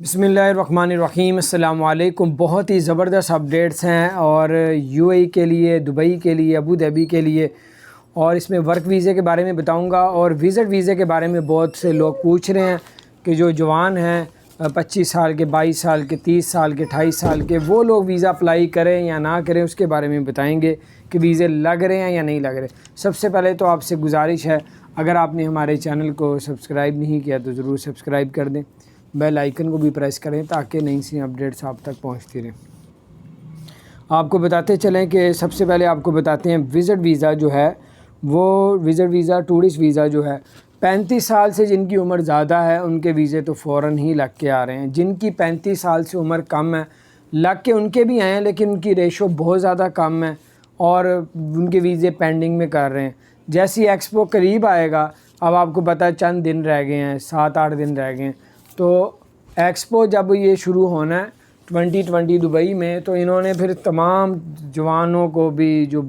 बिस्मिल्लाहिर्रहमानिर्रहीम। अस्सलाम वालेकुम। बहुत ही ज़बरदस्त अपडेट्स हैं और यूएई के लिए, दुबई के लिए, अबू धाबी के लिए, और इसमें वर्क वीज़े के बारे में बताऊंगा। और विज़िट वीज़े के बारे में बहुत से लोग पूछ रहे हैं कि जो जवान हैं 25 साल के, 22 साल के, 30 साल के, 28 साल के, वो लोग वीज़ा अप्लाई करें या ना करें, उसके बारे में बताएंगे कि वीज़े लग रहे हैं या नहीं लग रहे। सबसे पहले तो आपसे गुजारिश है, अगर आपने हमारे चैनल को सब्सक्राइब नहीं किया तो ज़रूर सब्सक्राइब कर दें, बेल आइकन को भी प्रेस करें ताकि नई सी अपडेट्स आप तक पहुंचती रहें। आपको बताते चलें कि सबसे पहले आपको बताते हैं विज़िट वीज़ा जो है, वो विज़िट वीज़ा, टूरिस्ट वीज़ा जो है, 35 साल से जिनकी उम्र ज़्यादा है उनके वीज़े तो फ़ौरन ही लग के आ रहे हैं। जिनकी 35 साल से उम्र कम है, लग के उनके भी आए हैं, लेकिन उनकी रेशो बहुत ज़्यादा कम है और उनके वीज़े पेंडिंग में कर रहे हैं। जैसे ही एक्सपो करीब आएगा, अब आपको पता है चंद दिन रह गए हैं, 7-8 दिन रह गए हैं, तो एक्सपो जब ये शुरू होना है 2020 दुबई में, तो इन्होंने फिर तमाम जवानों को भी, जो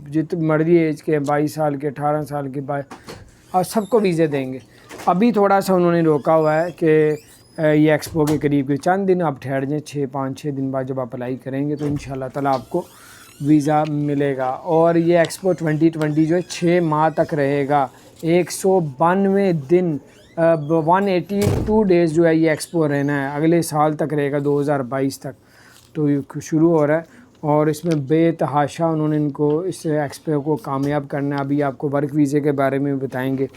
जित मर्जी एज के, 22 साल के, 18 साल के, और सबको वीज़े देंगे। अभी थोड़ा सा उन्होंने रोका हुआ है कि ये एक्सपो के करीब चंद दिन आप ठहर जाएँ, 5-6 दिन बाद जब आप अप्लाई करेंगे तो इंशाल्लाह ताला आपको वीज़ा मिलेगा। और ये एक्सपो 2020 जो है 6 माह तक रहेगा। 192 दिन 182 डेज़ जो है ये एक्सपो रहना है, अगले साल तक रहेगा, 2022 तक। तो ये शुरू हो रहा है और इसमें बेतहाशा उन्होंने इनको इस एक्सपो को कामयाब करना है। अभी आपको वर्क वीज़े के बारे में बताएंगे।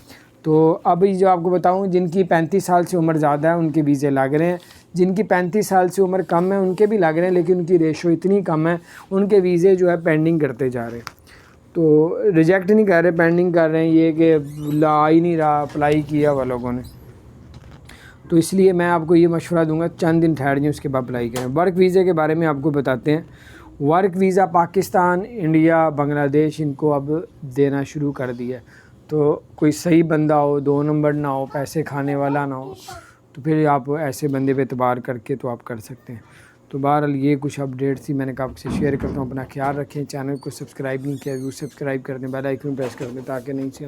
तो अभी जो आपको बताऊं, जिनकी 35 साल से उम्र ज़्यादा है उनके वीज़े लग रहे हैं, जिनकी 35 साल से उम्र कम है उनके भी लग रहे हैं, लेकिन उनकी रेशो इतनी कम है, उनके वीज़े जो है पेंडिंग करते जा रहे हैं। तो रिजेक्ट नहीं कर रहे, पेंडिंग कर रहे हैं, ये कि ला ही नहीं रहा, अप्लाई किया हुआ लोगों ने। तो इसलिए मैं आपको ये मशवरा दूंगा, चंद दिन ठहर जाएं, उसके बाद अप्लाई करें। वर्क वीज़े के बारे में आपको बताते हैं। Work visa Pakistan, India, Bangladesh इनको अब देना शुरू कर दिया। तो कोई सही बंदा हो, 2 नंबर ना हो, पैसे खाने वाला ना हो, तो फिर आप ऐसे बंदे पे एतबार करके तो आप कर सकते हैं। तो बहरहाल ये कुछ अपडेट्स थी, मैंने कहा आपसे शेयर करता हूँ। अपना ख्याल रखें, चैनल को सब्सक्राइब नहीं किया, वो सब्सक्राइब कर दें, बेल आइकन प्रेस कर दें ताकि नहीं से